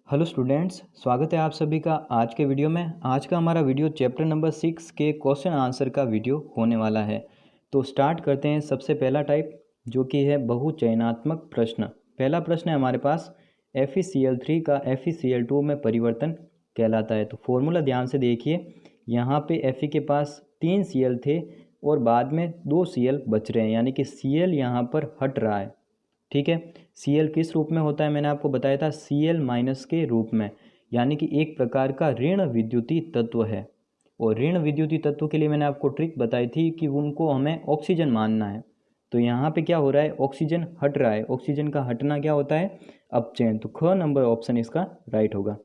Hello students, स्वागत है आप सभी का आज के वीडियो में। आज का हमारा वीडियो चैप्टर नंबर 6 के क्वेश्चन आंसर का वीडियो होने वाला है। तो स्टार्ट करते हैं। सबसे पहला टाइप जो कि है बहुचयनात्मक प्रश्न। पहला प्रश्न है हमारे पास, FeCl3 का FeCl2 में परिवर्तन कहलाता है। तो फॉर्मूला ध्यान से देखिए, यहाँ पे Fe के पास 3 Cl थे और बाद में 2 Cl बच रहे हैं, यानी कि Cl यहाँ पर हट रहा है। ठीक है, Cl किस रूप में होता है, मैंने आपको बताया था Cl माइनस के रूप में, यानी कि एक प्रकार का ऋण विद्युतीय तत्व है। और ऋण विद्युतीय तत्व के लिए मैंने आपको ट्रिक बताई थी कि उनको हमें ऑक्सीजन मानना है। तो यहाँ पे क्या हो रहा है, ऑक्सीजन हट रहा है। ऑक्सीजन का हटना क्या होता है, अपचयन। तो ख नंबर ऑप्शन इसका राइट होगा।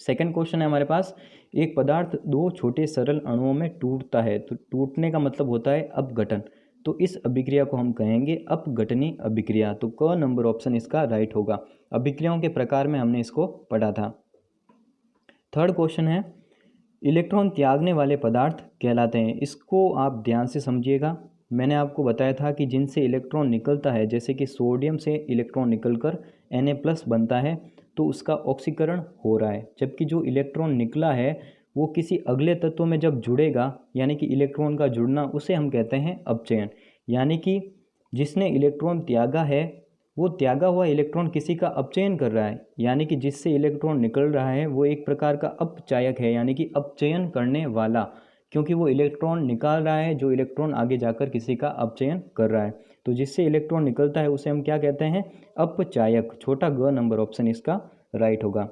सेकंड क्वेश्चन है हमारे पास, एक पदार्थ दो छोटे सरल अणुओं में टूटता है। तो टूटने का मतलब होता है अपघटन। तो इस अभिक्रिया को हम कहेंगे अपघटनी अभिक्रिया। तो क नंबर ऑप्शन इसका राइट होगा। अभिक्रियाओं के प्रकार में हमने इसको पढ़ा था। थर्ड क्वेश्चन है, इलेक्ट्रॉन त्यागने वाले पदार्थ कहलाते हैं। इसको आप ध्यान से समझिएगा। मैंने आपको बताया था कि जिनसे इलेक्ट्रॉन निकलता है, जैसे कि सोडियम से इलेक्ट्रॉन निकलकर Na+ बनता है, तो उसका ऑक्सीकरण हो रहा है। जबकि जो इलेक्ट्रॉन निकला है वो किसी अगले तत्व में जब जुड़ेगा, यानी कि इलेक्ट्रॉन का जुड़ना, उसे हम कहते हैं अपचयन। यानी कि जिसने इलेक्ट्रॉन त्यागा है, वो त्यागा हुआ इलेक्ट्रॉन किसी का अपचयन कर रहा है, यानी कि जिससे इलेक्ट्रॉन निकल रहा है वो एक प्रकार का अपचायक है, यानी कि अपचयन करने वाला। क्योंकि वो इलेक्ट्रॉन निकाल रहा है जो इलेक्ट्रॉन आगे जाकर किसी का अपचयन कर रहा है। तो जिससे इलेक्ट्रॉन निकलता है उसे हम क्या कहते हैं, अपचायक। छोटा ग नंबर ऑप्शन इसका राइट होगा।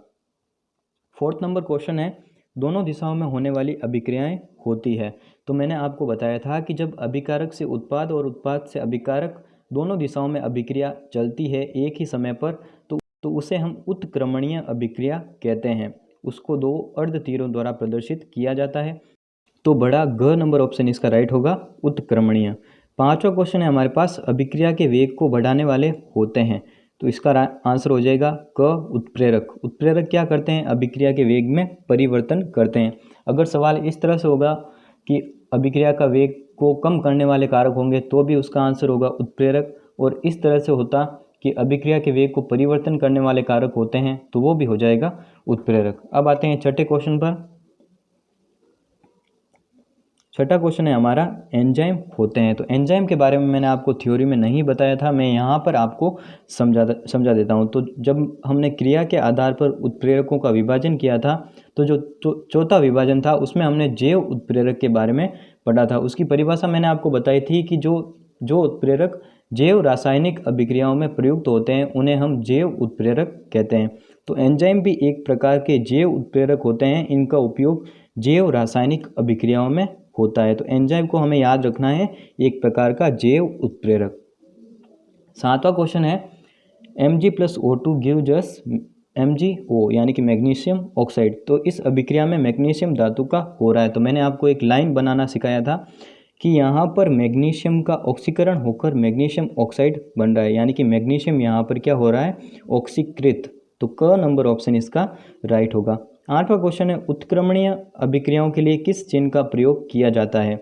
फोर्थ नंबर क्वेश्चन है, दोनों दिशाओं में होने वाली अभिक्रियाएं होती है। तो मैंने आपको बताया था कि जब अभिकारक से उत्पाद और उत्पाद से अभिकारक दोनों दिशाओं में अभिक्रिया चलती है एक ही समय पर, तो उसे हम उत्क्रमणीय अभिक्रिया कहते हैं। उसको दो अर्ध तीरों द्वारा प्रदर्शित किया जाता है। तो बड़ा ग नंबर ऑप्शन इसका राइट होगा, उत्क्रमणीय। पांचवा क्वेश्चन है हमारे पास, अभिक्रिया के वेग को बढ़ाने वाले होते हैं। तो इसका आंसर हो जाएगा क, उत्प्रेरक। उत्प्रेरक क्या करते हैं, अभिक्रिया के वेग में परिवर्तन करते हैं। अगर सवाल इस तरह से होगा कि अभिक्रिया का वेग को कम करने वाले कारक होंगे, तो भी उसका आंसर होगा उत्प्रेरक। और इस तरह से होता कि अभिक्रिया के वेग को परिवर्तन करने वाले कारक होते हैं, तो वो भी हो जाएगा उत्प्रेरक। अब आते हैं छठे क्वेश्चन पर। छठा क्वेश्चन है हमारा, एंजाइम होते हैं। तो एंजाइम के बारे में मैंने आपको थ्योरी में नहीं बताया था, मैं यहाँ पर आपको समझा देता हूँ। तो जब हमने क्रिया के आधार पर उत्प्रेरकों का विभाजन किया था, तो जो चौथा विभाजन था उसमें हमने जैव उत्प्रेरक के बारे में पढ़ा था। उसकी परिभाषा मैंने आपको बताई थी कि जो उत्प्रेरक जैव रासायनिक अभिक्रियाओं में प्रयुक्त होते हैं उन्हें हम जैव उत्प्रेरक कहते हैं। तो एंजाइम भी एक प्रकार के जैव उत्प्रेरक होते हैं। इनका उपयोग जैव रासायनिक अभिक्रियाओं में होता है। तो एंजाइम को हमें याद रखना है, एक प्रकार का जैव उत्प्रेरक। सातवां क्वेश्चन है, Mg+O2 गिव्स अस MgO, यानी कि मैग्नीशियम ऑक्साइड। तो इस अभिक्रिया में मैग्नीशियम धातु का हो रहा है। तो मैंने आपको एक लाइन बनाना सिखाया था कि यहाँ पर मैग्नीशियम का ऑक्सीकरण होकर मैग्नीशियम ऑक्साइड बन रहा है, यानी कि मैग्नीशियम यहाँ पर क्या हो रहा है, ऑक्सीकृत। तो क नंबर ऑप्शन इसका राइट होगा। आठवां क्वेश्चन है, उत्क्रमणीय अभिक्रियाओं के लिए किस चिन्ह का प्रयोग किया जाता है।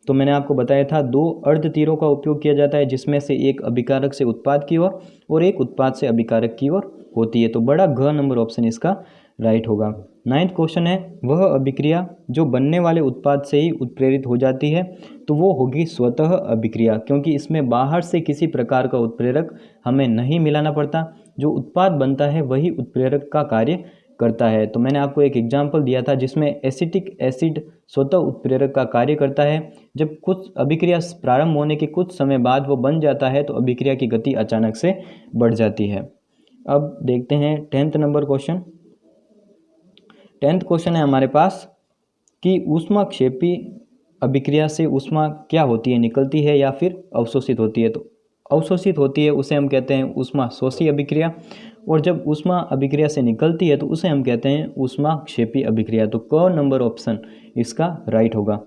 तो मैंने आपको बताया था दो अर्ध तीरों का उपयोग किया जाता है, जिसमें से एक अभिकारक से उत्पाद की ओर और एक उत्पाद से अभिकारक की ओर होती है। तो बड़ा घ नंबर ऑप्शन इसका राइट होगा। नाइन्थ क्वेश्चन है, वह अभिक्रिया जो बनने वाले उत्पाद से ही उत्प्रेरित हो जाती है। तो वो होगी स्वतः अभिक्रिया, क्योंकि इसमें बाहर से किसी प्रकार का उत्प्रेरक हमें नहीं मिलाना पड़ता। जो उत्पाद बनता है वही उत्प्रेरक का कार्य करता है। तो मैंने आपको एक एग्जाम्पल दिया था जिसमें एसिटिक एसिड स्वतः उत्प्रेरक का कार्य करता है। जब कुछ अभिक्रिया प्रारंभ होने के कुछ समय बाद वो बन जाता है, तो अभिक्रिया की गति अचानक से बढ़ जाती है। अब देखते हैं 10th number question. 10th question है हमारे पास कि ऊष्माक्षेपी अभिक्रिया से ऊष्मा क्या होती है, निकलती है या फिर अवशोषित होती है। तो अवशोषित होती है उसे हम कहते हैं ऊष्माशोषी अभिक्रिया, और जब ऊष्मा अभिक्रिया से निकलती है तो उसे हम कहते हैं ऊष्माक्षेपी अभिक्रिया। तो क नंबर ऑप्शन इसका राइट होगा।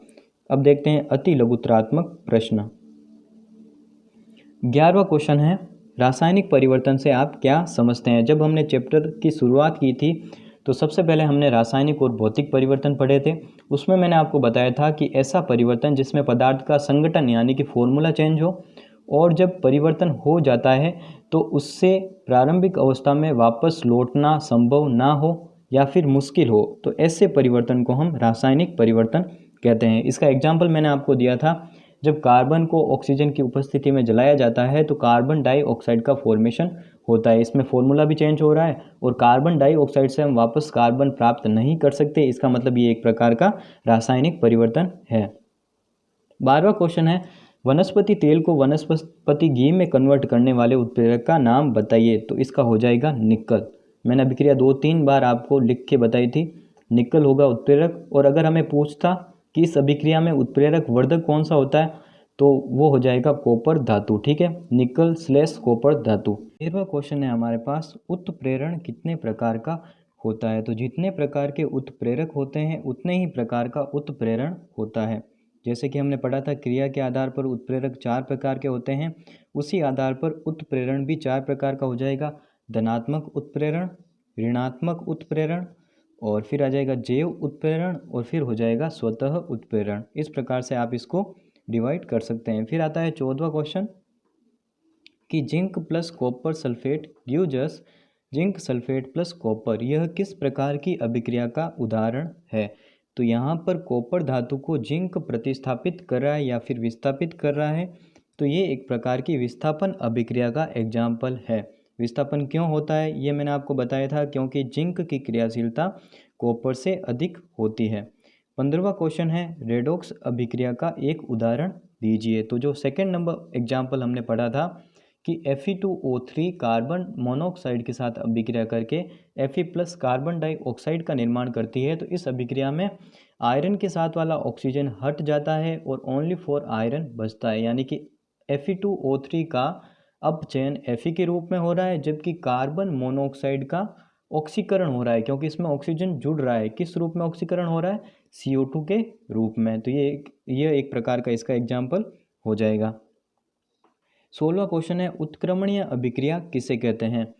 अब देखते हैं अति लघुत्तरात्मक प्रश्न। 11वां क्वेश्चन है, रासायनिक परिवर्तन से आप क्या समझते हैं। जब हमने चैप्टर की शुरुआत की थी तो सबसे पहले हमने रासायनिक और भौतिक परिवर्तन पढ़े थे। उसमें मैंने आपको बताया था कि ऐसा परिवर्तन जिसमें पदार्थ का संगठन यानी कि फॉर्मूला चेंज हो, और जब परिवर्तन हो जाता है तो उससे प्रारंभिक अवस्था में वापस लौटना संभव ना हो या फिर मुश्किल हो, तो ऐसे परिवर्तन को हम रासायनिक परिवर्तन कहते हैं। इसका एग्जाम्पल मैंने आपको दिया था, जब कार्बन को ऑक्सीजन की उपस्थिति में जलाया जाता है तो कार्बन डाइऑक्साइड का फॉर्मेशन होता है। इसमें फॉर्मूला भी चेंज हो रहा है और कार्बन डाइऑक्साइड से हम वापस कार्बन प्राप्त नहीं कर सकते। इसका मतलब ये एक प्रकार का रासायनिक परिवर्तन है। 12वां क्वेश्चन है, वनस्पति तेल को वनस्पति घी में कन्वर्ट करने वाले उत्प्रेरक का नाम बताइए। तो इसका हो जाएगा निकल। मैंने अभिक्रिया 2-3 बार आपको लिख के बताई थी, निकल होगा उत्प्रेरक। और अगर हमें पूछता कि इस अभिक्रिया में उत्प्रेरक वर्धक कौन सा होता है, तो वो हो जाएगा कॉपर धातु। ठीक है, निकल / कॉपर धातु। 13वां क्वेश्चन है हमारे पास, उत्प्रेरण कितने प्रकार का होता है। तो जितने प्रकार के उत्प्रेरक होते हैं उतने ही प्रकार का उत्प्रेरण होता है। जैसे कि हमने पढ़ा था, क्रिया के आधार पर उत्प्रेरक 4 प्रकार के होते हैं, उसी आधार पर उत्प्रेरण भी 4 प्रकार का हो जाएगा। धनात्मक उत्प्रेरण, ऋणात्मक उत्प्रेरण, और फिर आ जाएगा जैव उत्प्रेरण, और फिर हो जाएगा स्वतः उत्प्रेरण। इस प्रकार से आप इसको डिवाइड कर सकते हैं। फिर आता है 14वां क्वेश्चन कि zinc + copper sulphate gives us zinc sulphate + copper, यह किस प्रकार की अभिक्रिया का उदाहरण है। तो यहाँ पर कॉपर धातु को जिंक प्रतिस्थापित कर रहा है या फिर विस्थापित कर रहा है, तो ये एक प्रकार की विस्थापन अभिक्रिया का एग्जाम्पल है। विस्थापन क्यों होता है ये मैंने आपको बताया था, क्योंकि जिंक की क्रियाशीलता कॉपर से अधिक होती है। 15वां क्वेश्चन है, रेडॉक्स अभिक्रिया का एक उदाहरण दीजिए। तो जो सेकंड नंबर एग्जाम्पल हमने पढ़ा था कि Fe2O3 कार्बन मोनोऑक्साइड के साथ अभिक्रिया करके Fe+ कार्बन डाइऑक्साइड का निर्माण करती है, तो इस अभिक्रिया में आयरन के साथ वाला ऑक्सीजन हट जाता है और ओनली फॉर आयरन बचता है, यानी कि Fe2O3 का अपचयन Fe के रूप में हो रहा है, जबकि कार्बन मोनोऑक्साइड का ऑक्सीकरण हो रहा है, क्योंकि इसमें ऑक्सीजन जुड़ रहा है। किस रूप में ऑक्सीकरण हो रहा है? CO2 के रूप में। तो ये एक प्रकार का इसका एग्जाम्पल हो जाएगा। 16वां क्वेश्चन है, उत्क्रमणीय अभिक्रिया किसे कहते हैं।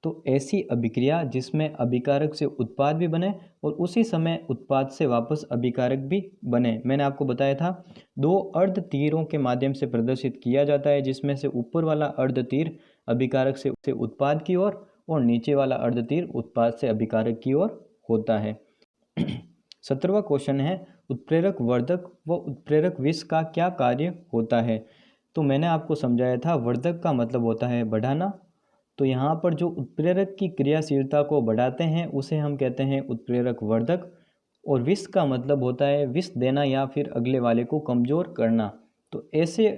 तो ऐसी अभिक्रिया जिसमें अभिकारक से उत्पाद भी बने और उसी समय उत्पाद से वापस अभिकारक भी बने। मैंने आपको बताया था 2 अर्ध तीरों के माध्यम से प्रदर्शित किया जाता है, जिसमें से ऊपर वाला अर्ध तीर अभिकारक से उत्पाद की ओर और नीचे वाला अर्ध तीर उत्पाद से अभिकारक की ओर होता है। 17वां क्वेश्चन है, उत्प्रेरक वर्धक व उत्प्रेरक विष का क्या कार्य होता है। तो मैंने आपको समझाया था, वर्धक का मतलब होता है बढ़ाना। तो यहाँ पर जो उत्प्रेरक की क्रियाशीलता को बढ़ाते हैं उसे हम कहते हैं उत्प्रेरक वर्धक, और विष का मतलब होता है विष देना या फिर अगले वाले को कमज़ोर करना। तो ऐसे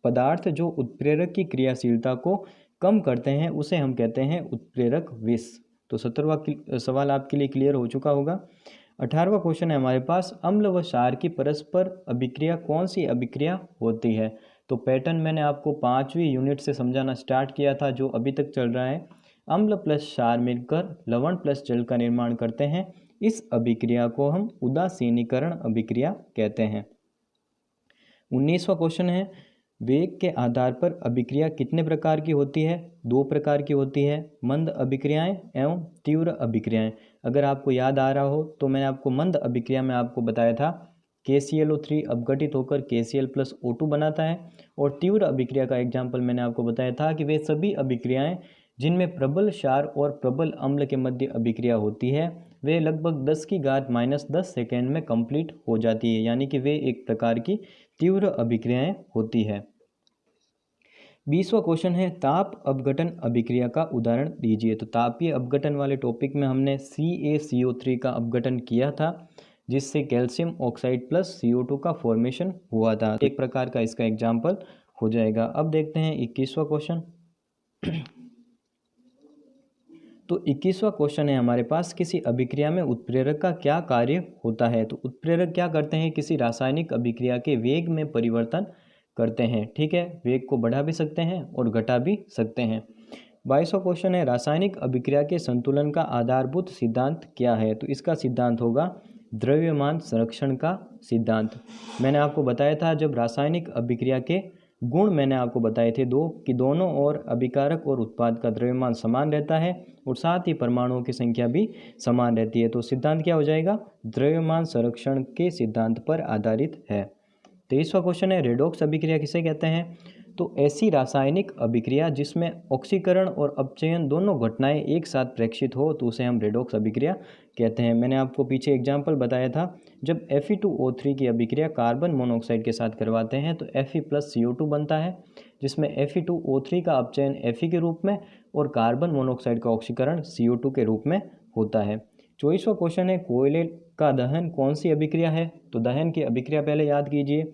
पदार्थ जो उत्प्रेरक की क्रियाशीलता को कम करते हैं उसे हम कहते हैं उत्प्रेरक विष। तो 17वां सवाल आपके लिए क्लियर हो चुका होगा। 18वां क्वेश्चन है हमारे पास, अम्ल व क्षार की परस्पर अभिक्रिया कौन सी अभिक्रिया होती है। तो पैटर्न मैंने आपको 5वीं यूनिट से समझाना स्टार्ट किया था, जो अभी तक चल रहा है। अम्ल + क्षार मिलकर लवण + जल का निर्माण करते हैं। इस अभिक्रिया को हम उदासीनीकरण अभिक्रिया कहते हैं। 19वां क्वेश्चन है, वेग के आधार पर अभिक्रिया कितने प्रकार की होती है। 2 प्रकार की होती है, मंद अभिक्रियाएं एवं तीव्र अभिक्रियाएं। अगर आपको याद आ रहा हो तो मैंने आपको मंद अभिक्रिया में आपको बताया था KClO3 अपघटित होकर KCl + O2 बनाता है, और तीव्र अभिक्रिया का एग्जाम्पल मैंने आपको बताया था कि वे सभी अभिक्रियाएं जिनमें प्रबल क्षार और प्रबल अम्ल के मध्य अभिक्रिया होती है वे लगभग 10⁻⁻10 सेकेंड में कंप्लीट हो जाती है, यानी कि वे एक प्रकार की तीव्र अभिक्रियाएं होती है। 20वां क्वेश्चन है, ताप अपघटन अभिक्रिया का उदाहरण दीजिए। तो तापीय अपघटन वाले टॉपिक में हमने CaCO3 का अपघटन किया था, जिससे कैल्शियम ऑक्साइड + CO2 का फॉर्मेशन हुआ था। एक प्रकार का इसका एग्जाम्पल हो जाएगा। अब देखते हैं 21वां क्वेश्चन। तो 21वां क्वेश्चन है हमारे पास, किसी अभिक्रिया में उत्प्रेरक का क्या कार्य होता है। तो उत्प्रेरक क्या करते हैं, किसी रासायनिक अभिक्रिया के वेग में परिवर्तन करते हैं। ठीक है, वेग को बढ़ा भी सकते हैं और घटा भी सकते हैं। 22वां क्वेश्चन है, रासायनिक अभिक्रिया के संतुलन का आधारभूत सिद्धांत क्या है। तो इसका सिद्धांत होगा द्रव्यमान संरक्षण का सिद्धांत। मैंने आपको बताया था, जब रासायनिक अभिक्रिया के गुण मैंने आपको बताए थे कि दोनों ओर अभिकारक और उत्पाद का द्रव्यमान समान रहता है और साथ ही परमाणुओं की संख्या भी समान रहती है। तो सिद्धांत क्या हो जाएगा, द्रव्यमान संरक्षण के सिद्धांत पर आधारित है। 23वां क्वेश्चन है, रेडॉक्स अभिक्रिया किसे कहते हैं। तो ऐसी रासायनिक अभिक्रिया जिसमें ऑक्सीकरण और अपचयन दोनों घटनाएं एक साथ प्रेक्षित हो तो उसे हम रेडॉक्स अभिक्रिया कहते हैं। मैंने आपको पीछे एग्जाम्पल बताया था, जब Fe2O3 की अभिक्रिया कार्बन मोनोऑक्साइड के साथ करवाते हैं तो Fe+CO2 बनता है, जिसमें Fe2O3 का अपचयन Fe के रूप में और कार्बन मोनोऑक्साइड का ऑक्सीकरण CO2 के रूप में होता है। 24वां क्वेश्चन है, कोयले का दहन कौन सी अभिक्रिया है? तो दहन की अभिक्रिया पहले याद कीजिए,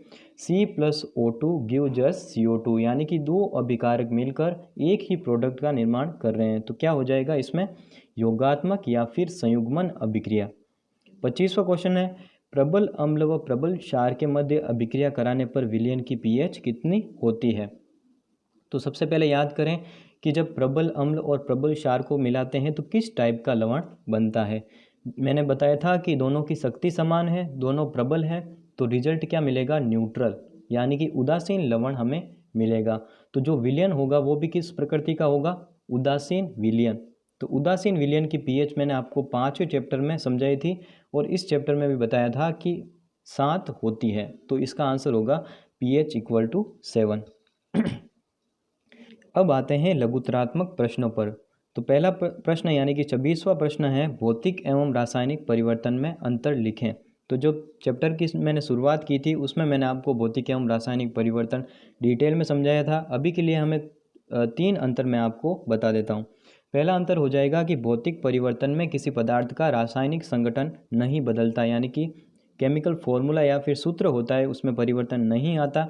C+O2 gives us CO2, यानी कि दो अभिकारक मिलकर एक ही प्रोडक्ट का निर्माण कर रहे हैं। तो क्या हो जाएगा इसमें? योगात्मक या फिर संयुग्मन अभिक्रिया। 25वां क्वेश्चन है, प्रबल अम्ल व प्रबल क्षार के मध्य अभिक्रिया कराने पर विलयन की pH कितनी होती है? तो सबसे पहले याद करें कि जब प्रबल अम्ल और प्रबल क्षार को मिलाते हैं तो किस टाइप का लवण बनता है। मैंने बताया था कि दोनों की शक्ति समान है, दोनों प्रबल है, तो रिजल्ट क्या मिलेगा? न्यूट्रल, यानी कि उदासीन लवण हमें मिलेगा। तो जो विलयन होगा वो भी किस प्रकृति का होगा? उदासीन विलयन। तो उदासीन विलयन की pH मैंने आपको 5वें चैप्टर में समझाई थी और इस चैप्टर में भी बताया था कि 7 होती है। तो इसका आंसर होगा pH = 7। अब आते हैं लघुतरात्मक प्रश्नों पर। तो पहला प्रश्न यानी कि 26वां प्रश्न है, भौतिक एवं रासायनिक परिवर्तन में अंतर लिखें। तो जो चैप्टर की मैंने शुरुआत की थी उसमें मैंने आपको भौतिक एवं रासायनिक परिवर्तन डिटेल में समझाया था। अभी के लिए हमें 3 अंतर मैं आपको बता देता हूँ। पहला अंतर हो जाएगा कि भौतिक परिवर्तन में किसी पदार्थ का रासायनिक संगठन नहीं बदलता, यानी कि केमिकल फॉर्मूला या फिर सूत्र होता है उसमें परिवर्तन नहीं आता,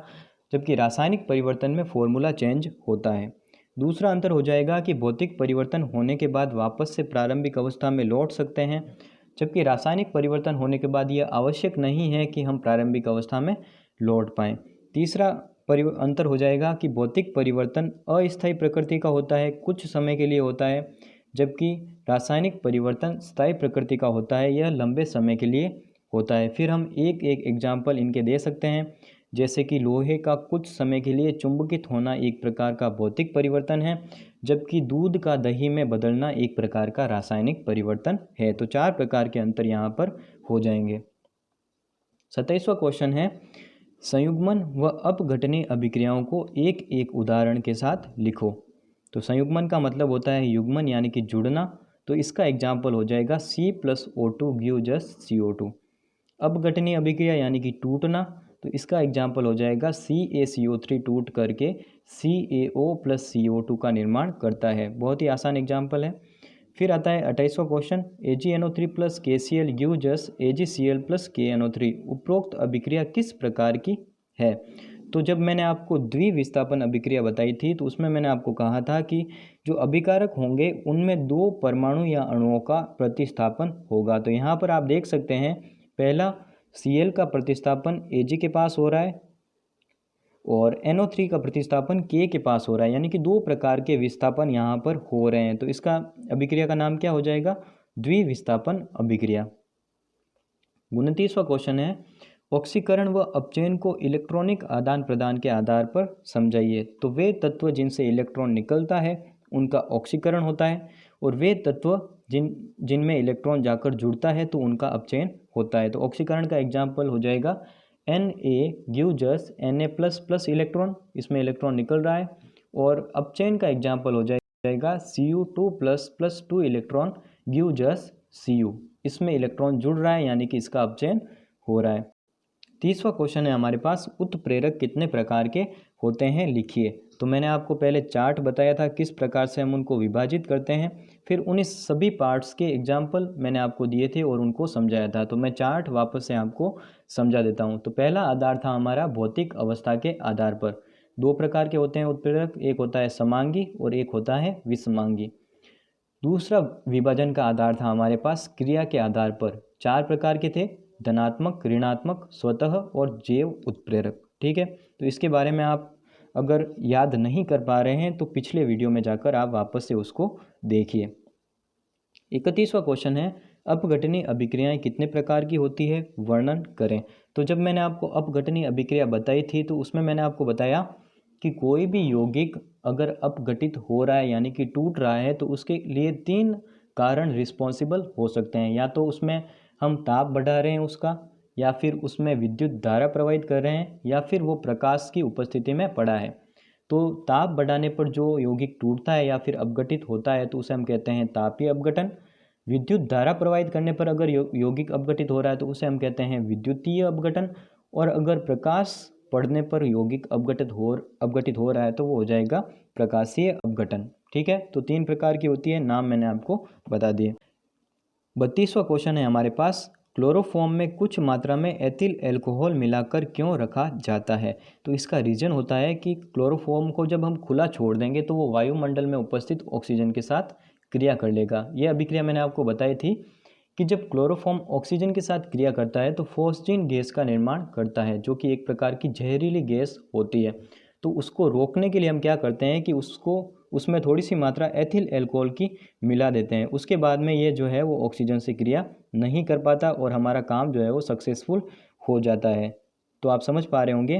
जबकि रासायनिक परिवर्तन में फॉर्मूला चेंज होता है। दूसरा अंतर हो जाएगा कि भौतिक परिवर्तन होने के बाद वापस से प्रारंभिक अवस्था में लौट सकते हैं, जबकि रासायनिक परिवर्तन होने के बाद यह आवश्यक नहीं है कि हम प्रारंभिक अवस्था में लौट पाएँ। तीसरा अंतर हो जाएगा कि भौतिक परिवर्तन अस्थायी प्रकृति का होता है, कुछ समय के लिए होता है, जबकि रासायनिक परिवर्तन स्थायी प्रकृति का होता है, यह लंबे समय के लिए होता है। फिर हम एक एक एग्जाम्पल इनके दे सकते हैं, जैसे कि लोहे का कुछ समय के लिए चुंबकित होना एक प्रकार का भौतिक परिवर्तन है, जबकि दूध का दही में बदलना एक प्रकार का रासायनिक परिवर्तन है। तो 4 प्रकार के अंतर यहाँ पर हो जाएंगे। 27वां क्वेश्चन है, संयुग्मन व अपघटनीय अभिक्रियाओं को एक एक उदाहरण के साथ लिखो। तो संयुग्मन का मतलब होता है युग्मन यानी कि जुड़ना, तो इसका एग्जाम्पल हो जाएगा C+O2 gives us CO2। अपघटनीय अभिक्रिया यानी कि टूटना, तो इसका एग्जाम्पल हो जाएगा CaCO3 टूट करके CaO+CO2 का निर्माण करता है। बहुत ही आसान एग्जाम्पल है। फिर आता है 28वां question, AgNO3 + KCl gives us AgCl + KNO3। उपरोक्त अभिक्रिया किस प्रकार की है? तो जब मैंने आपको द्विविस्थापन अभिक्रिया बताई थी तो उसमें मैंने आपको कहा था कि जो अभिकारक होंगे उनमें 2 परमाणु या अणुओं का प्रतिस्थापन होगा। तो यहाँ पर आप देख सकते हैं, पहला Cl का प्रतिस्थापन Ag के पास हो रहा है और NO3 का प्रतिस्थापन K के पास हो रहा है, यानी कि 2 प्रकार के विस्थापन यहाँ पर हो रहे हैं। तो इसका अभिक्रिया का नाम क्या हो जाएगा? द्विविस्थापन अभिक्रिया। 29वां क्वेश्चन है, ऑक्सीकरण व अपचयन को इलेक्ट्रॉनिक आदान प्रदान के आधार पर समझाइए। तो वे तत्व जिनसे इलेक्ट्रॉन निकलता है उनका ऑक्सीकरण होता है और वे तत्व जिनमें इलेक्ट्रॉन जाकर जुड़ता है तो उनका अपचयन होता है। तो ऑक्सीकरण का एग्जाम्पल हो जाएगा Na gives us Na++ electron, इसमें इलेक्ट्रॉन निकल रहा है, और अपचयन का एग्जाम्पल हो जाएगा Cu2++2 electron gives us Cu, इसमें इलेक्ट्रॉन जुड़ रहा है यानी कि इसका अपचयन हो रहा है। 30वां क्वेश्चन है हमारे पास, उत्प्रेरक कितने प्रकार के होते हैं लिखिए। तो मैंने आपको पहले चार्ट बताया था किस प्रकार से हम उनको विभाजित करते हैं, फिर उन सभी पार्ट्स के एग्जाम्पल मैंने आपको दिए थे और उनको समझाया था। तो मैं चार्ट वापस से आपको समझा देता हूँ। तो पहला आधार था हमारा भौतिक अवस्था के आधार पर। 2 प्रकार के होते हैं उत्प्रेरक, एक होता है समांगी और एक होता है विषमांगी। दूसरा विभाजन का आधार था हमारे पास क्रिया के आधार पर। 4 प्रकार के थे, धनात्मक, ऋणात्मक, स्वतः और जैव उत्प्रेरक। ठीक है, तो इसके बारे में आप अगर याद नहीं कर पा रहे हैं तो पिछले वीडियो में जाकर आप वापस से उसको देखिए। 31वां क्वेश्चन है, अपघटनीय अभिक्रियाएं कितने प्रकार की होती है, वर्णन करें। तो जब मैंने आपको अपघटनीय अभिक्रिया बताई थी तो उसमें मैंने आपको बताया कि कोई भी यौगिक अगर अपघटित हो रहा है यानी कि टूट रहा है तो उसके लिए 3 कारण रिस्पॉन्सिबल हो सकते हैं। या तो उसमें हम ताप बढ़ा रहे हैं उसका, या फिर उसमें विद्युत धारा प्रवाहित कर रहे हैं, या फिर वो प्रकाश की उपस्थिति में पड़ा है। तो ताप बढ़ाने पर जो यौगिक टूटता है या फिर अपघटित होता है तो उसे हम कहते हैं तापीय अपघटन। विद्युत धारा प्रवाहित करने पर अगर यौगिक अपघटित हो रहा है तो उसे हम कहते हैं विद्युतीय अपघटन। और अगर प्रकाश पड़ने पर यौगिक अपघटित हो रहा है तो वो हो जाएगा प्रकाशीय अपघटन। ठीक है, तो 3 प्रकार की होती है, नाम मैंने आपको बता दिए। 32वां क्वेश्चन है हमारे पास, क्लोरोफॉर्म में कुछ मात्रा में एथिल अल्कोहल मिलाकर क्यों रखा जाता है? तो इसका रीजन होता है कि क्लोरोफॉर्म को जब हम खुला छोड़ देंगे तो वो वायुमंडल में उपस्थित ऑक्सीजन के साथ क्रिया कर लेगा। यह अभिक्रिया मैंने आपको बताई थी कि जब क्लोरोफॉर्म ऑक्सीजन के साथ क्रिया करता है तो फॉस्जीन गैस का निर्माण करता है, जो कि एक प्रकार की जहरीली गैस होती है। तो उसको रोकने के लिए हम क्या करते हैं कि उसमें थोड़ी सी मात्रा एथिल अल्कोहल की मिला देते हैं। उसके बाद में ये जो है वो ऑक्सीजन से क्रिया नहीं कर पाता और हमारा काम जो है वो सक्सेसफुल हो जाता है। तो आप समझ पा रहे होंगे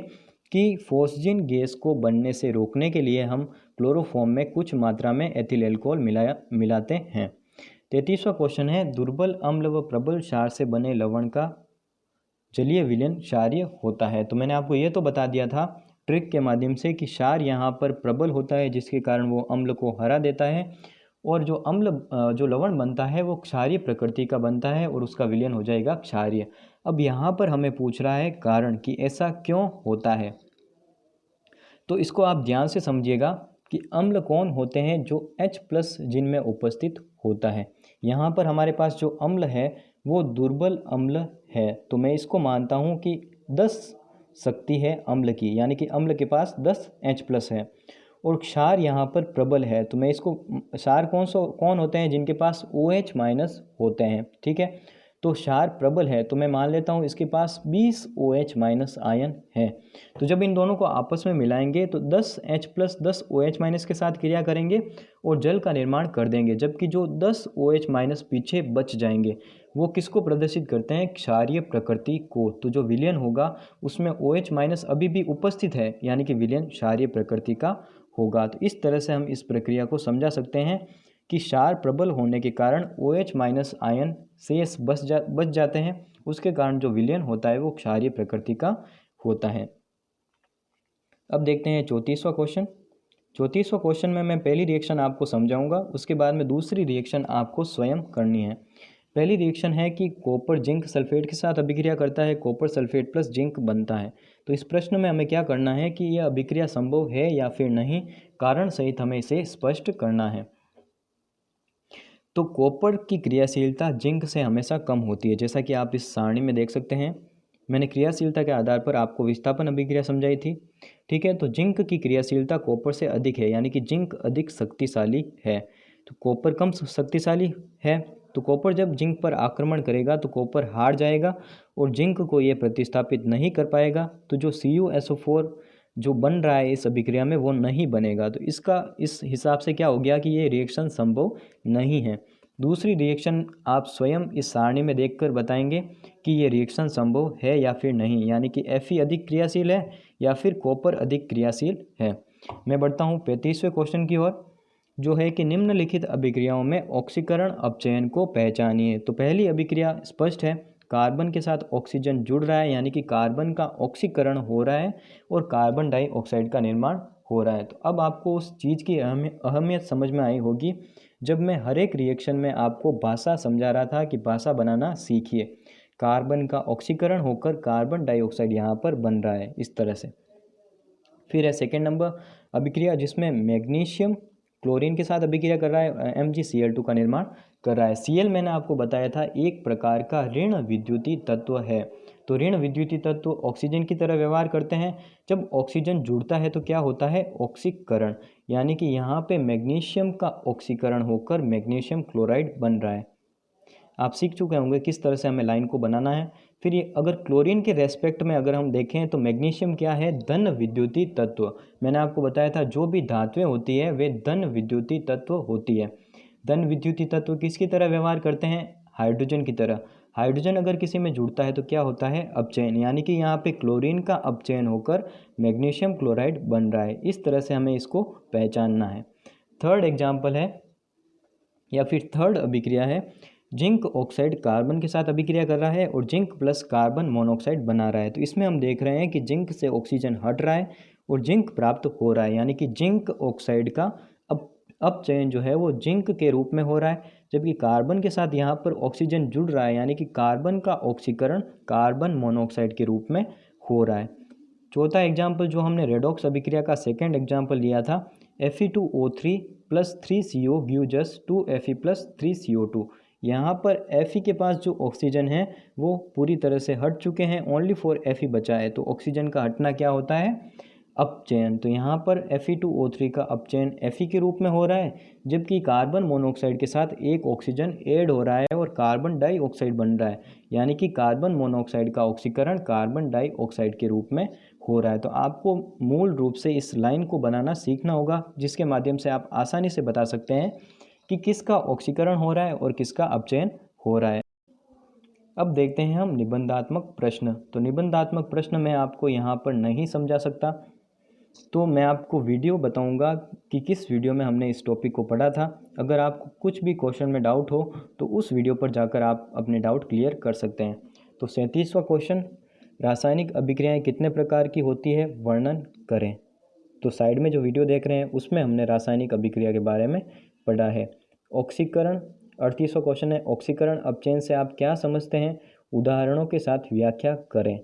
कि फॉस्जीन गैस को बनने से रोकने के लिए हम क्लोरोफॉर्म में कुछ मात्रा में एथिल अल्कोहल मिलाते हैं। 33वां क्वेश्चन है, दुर्बल अम्ल व प्रबल क्षार से बने लवण का जलीय विलयन क्षारीय होता है। तो मैंने आपको ये तो बता दिया था ट्रिक के माध्यम से कि क्षार यहाँ पर प्रबल होता है जिसके कारण वो अम्ल को हरा देता है, और जो लवण बनता है वो क्षारीय प्रकृति का बनता है और उसका विलयन हो जाएगा क्षारीय। अब यहाँ पर हमें पूछ रहा है कारण कि ऐसा क्यों होता है। तो इसको आप ध्यान से समझिएगा कि अम्ल कौन होते हैं, जो H+ जिनमें उपस्थित होता है। यहाँ पर हमारे पास जो अम्ल है वो दुर्बल अम्ल है, तो मैं इसको मानता हूँ कि 10 शक्ति है अम्ल की, यानी कि अम्ल के पास 10 H+ है। और क्षार यहाँ पर प्रबल है, तो मैं इसको क्षार कौन होते हैं जिनके पास OH- होते हैं। ठीक है, तो क्षार प्रबल है तो मैं मान लेता हूँ इसके पास 20 OH- आयन है। तो जब इन दोनों को आपस में मिलाएंगे तो 10 H+ 10 OH- के साथ क्रिया करेंगे और जल का निर्माण कर देंगे, जबकि जो 10 OH- पीछे बच जाएंगे वो किसको प्रदर्शित करते हैं, क्षारीय प्रकृति को। तो जो विलयन होगा उसमें OH- अभी भी उपस्थित है, यानी कि विलयन क्षारीय प्रकृति का होगा। तो इस तरह से हम इस प्रक्रिया को समझा सकते हैं कि क्षार प्रबल होने के कारण OH- आयन शेष बच जाते हैं, उसके कारण जो विलयन होता है वो क्षारीय प्रकृति का होता है। अब देखते हैं 34वां क्वेश्चन। 34वां क्वेश्चन में मैं पहली रिएक्शन आपको समझाऊंगा, उसके बाद में दूसरी रिएक्शन आपको स्वयं करनी है। पहली रिएक्शन है कि कॉपर जिंक सल्फेट के साथ अभिक्रिया करता है, कॉपर सल्फेट प्लस जिंक बनता है। तो इस प्रश्न में हमें क्या करना है कि यह अभिक्रिया संभव है या फिर नहीं, कारण सहित हमें इसे स्पष्ट करना है। तो कॉपर की क्रियाशीलता जिंक से हमेशा कम होती है, जैसा कि आप इस सारणी में देख सकते हैं। मैंने क्रियाशीलता के आधार पर आपको विस्थापन अभिक्रिया समझाई थी। ठीक है, तो जिंक की क्रियाशीलता कॉपर से अधिक है, यानी कि जिंक अधिक शक्तिशाली है। तो कॉपर कम शक्तिशाली है, तो कॉपर जब जिंक पर आक्रमण करेगा तो कॉपर हार जाएगा और जिंक को ये प्रतिस्थापित नहीं कर पाएगा। तो जो CuSO4 जो बन रहा है इस अभिक्रिया में वो नहीं बनेगा। तो इस हिसाब से क्या हो गया कि ये रिएक्शन संभव नहीं है। दूसरी रिएक्शन आप स्वयं इस सारणी में देखकर बताएंगे कि ये रिएक्शन संभव है या फिर नहीं, यानी कि Fe अधिक क्रियाशील है या फिर कॉपर अधिक क्रियाशील है। मैं बढ़ता हूँ 35वें क्वेश्चन की ओर, जो है कि निम्नलिखित अभिक्रियाओं में ऑक्सीकरण अपचयन को पहचानिए। तो पहली अभिक्रिया स्पष्ट है, कार्बन के साथ ऑक्सीजन जुड़ रहा है, यानी कि कार्बन का ऑक्सीकरण हो रहा है और कार्बन डाइऑक्साइड का निर्माण हो रहा है। तो अब आपको उस चीज़ की अहमियत समझ में आई होगी जब मैं हर एक रिएक्शन में आपको भाषा समझा रहा था कि भाषा बनाना सीखिए। कार्बन का ऑक्सीकरण होकर कार्बन डाइऑक्साइड यहाँ पर बन रहा है इस तरह से। फिर है सेकेंड नंबर अभिक्रिया जिसमें मैग्नीशियम क्लोरीन के साथ अभिक्रिया कर रहा है, MgCl2 का निर्माण कर रहा है। Cl मैंने आपको बताया था एक प्रकार का ऋण विद्युतीय तत्व है। तो ऋण विद्युतीय तत्व ऑक्सीजन की तरह व्यवहार करते हैं। जब ऑक्सीजन जुड़ता है तो क्या होता है, ऑक्सीकरण, यानी कि यहाँ पे मैग्नीशियम का ऑक्सीकरण होकर मैग्नीशियम क्लोराइड बन रहा है। आप सीख चुके होंगे किस तरह से हमें लाइन को बनाना है। फिर ये अगर क्लोरीन के रेस्पेक्ट में अगर हम देखें तो मैग्नीशियम क्या है, धन विद्युतीय तत्व। मैंने आपको बताया था जो भी धातुएं होती है वे धन विद्युतीय तत्व होती है। धन विद्युतीय तत्व किसकी तरह व्यवहार करते हैं, हाइड्रोजन की तरह। हाइड्रोजन अगर किसी में जुड़ता है तो क्या होता है, अपचयन, यानी कि यहाँ पे क्लोरीन का अपचयन होकर मैग्नीशियम क्लोराइड बन रहा है। इस तरह से हमें इसको पहचानना है। थर्ड एग्जाम्पल है या फिर थर्ड अभिक्रिया है, जिंक ऑक्साइड कार्बन के साथ अभिक्रिया कर रहा है और जिंक प्लस कार्बन मोनोऑक्साइड बना रहा है। तो इसमें हम देख रहे हैं कि जिंक से ऑक्सीजन हट रहा है और जिंक प्राप्त हो रहा है, यानी कि जिंक ऑक्साइड का अपचयन जो है वो जिंक के रूप में हो रहा है, जबकि कार्बन के साथ यहाँ पर ऑक्सीजन जुड़ रहा है, यानी कि कार्बन का ऑक्सीकरण कार्बन मोनोऑक्साइड के रूप में हो रहा है। चौथा एग्जाम्पल जो हमने रेडॉक्स अभिक्रिया का सेकेंड एग्जाम्पल लिया था, Fe2O3 + 3CO gives 2Fe + 3CO2। यहाँ पर Fe के पास जो ऑक्सीजन है वो पूरी तरह से हट चुके हैं, ओनली फॉर Fe बचा है। तो ऑक्सीजन का हटना क्या होता है? अपचयन। तो यहाँ पर Fe2O3 का अपचयन Fe के रूप में हो रहा है, जबकि कार्बन मोनोऑक्साइड के साथ एक ऑक्सीजन ऐड हो रहा है और कार्बन डाइऑक्साइड बन रहा है, यानी कि कार्बन मोनोऑक्साइड का ऑक्सीकरण कार्बन डाइऑक्साइड के रूप में हो रहा है। तो आपको मूल रूप से इस लाइन को बनाना सीखना होगा, जिसके माध्यम से आप आसानी से बता सकते हैं कि किसका ऑक्सीकरण हो रहा है और किसका अपचयन हो रहा है। अब देखते हैं हम निबंधात्मक प्रश्न। तो निबंधात्मक प्रश्न मैं आपको यहाँ पर नहीं समझा सकता, तो मैं आपको वीडियो बताऊंगा कि किस वीडियो में हमने इस टॉपिक को पढ़ा था। अगर आपको कुछ भी क्वेश्चन में डाउट हो तो उस वीडियो पर जाकर आप अपने डाउट क्लियर कर सकते हैं। तो 37वां क्वेश्चन, रासायनिक अभिक्रियाएं कितने प्रकार की होती है, वर्णन करें। तो साइड में जो वीडियो देख रहे हैं उसमें हमने रासायनिक अभिक्रिया के बारे में पढ़ा है। ऑक्सीकरण, 38वां क्वेश्चन है, ऑक्सीकरण अपचयन से आप क्या समझते हैं, उदाहरणों के साथ व्याख्या करें।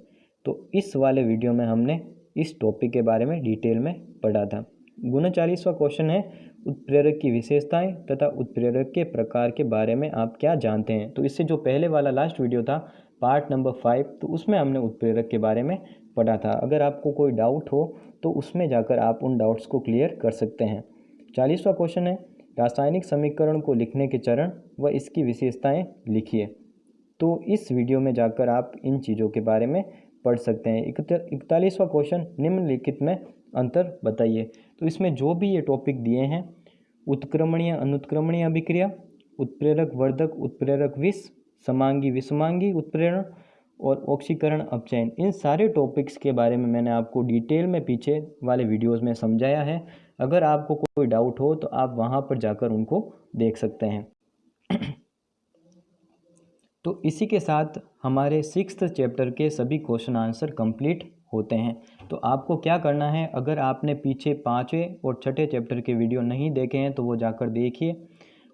तो इस वाले वीडियो में हमने इस टॉपिक के बारे में डिटेल में पढ़ा था। 39वां क्वेश्चन है, उत्प्रेरक की विशेषताएं तथा उत्प्रेरक के प्रकार के बारे में आप क्या जानते हैं। तो इससे जो पहले वाला लास्ट वीडियो था पार्ट नंबर 5, तो उसमें हमने उत्प्रेरक के बारे में पढ़ा था। अगर आपको कोई डाउट हो तो उसमें जाकर आप उन डाउट्स को क्लियर कर सकते हैं। 40वां क्वेश्चन है, रासायनिक समीकरण को लिखने के चरण व इसकी विशेषताएं लिखिए। तो इस वीडियो में जाकर आप इन चीज़ों के बारे में पढ़ सकते हैं। 41वां क्वेश्चन, निम्नलिखित में अंतर बताइए। तो इसमें जो भी ये टॉपिक दिए हैं, उत्क्रमणीय अनुत्क्रमणीय अभिक्रिया, उत्प्रेरक वर्धक उत्प्रेरक विष, समांगी विषमांगी उत्प्रेरण और ऑक्सीकरण अपचयन, इन सारे टॉपिक्स के बारे में मैंने आपको डिटेल में पीछे वाले वीडियोस में समझाया है। अगर आपको कोई डाउट हो तो आप वहाँ पर जाकर उनको देख सकते हैं। तो इसी के साथ हमारे 6th चैप्टर के सभी क्वेश्चन आंसर कंप्लीट होते हैं। तो आपको क्या करना है, अगर आपने पीछे 5वें और 6ठे चैप्टर के वीडियो नहीं देखे हैं तो वो जाकर देखिए,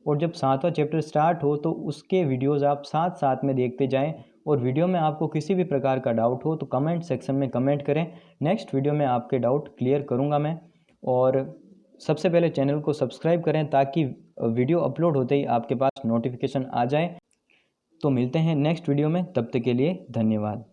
और जब 7वां चैप्टर स्टार्ट हो तो उसके वीडियोस आप साथ साथ में देखते जाएं। और वीडियो में आपको किसी भी प्रकार का डाउट हो तो कमेंट सेक्शन में कमेंट करें, नेक्स्ट वीडियो में आपके डाउट क्लियर करूँगा मैं। और सबसे पहले चैनल को सब्सक्राइब करें ताकि वीडियो अपलोड होते ही आपके पास नोटिफिकेशन आ जाए। तो मिलते हैं नेक्स्ट वीडियो में, तब तक के लिए धन्यवाद।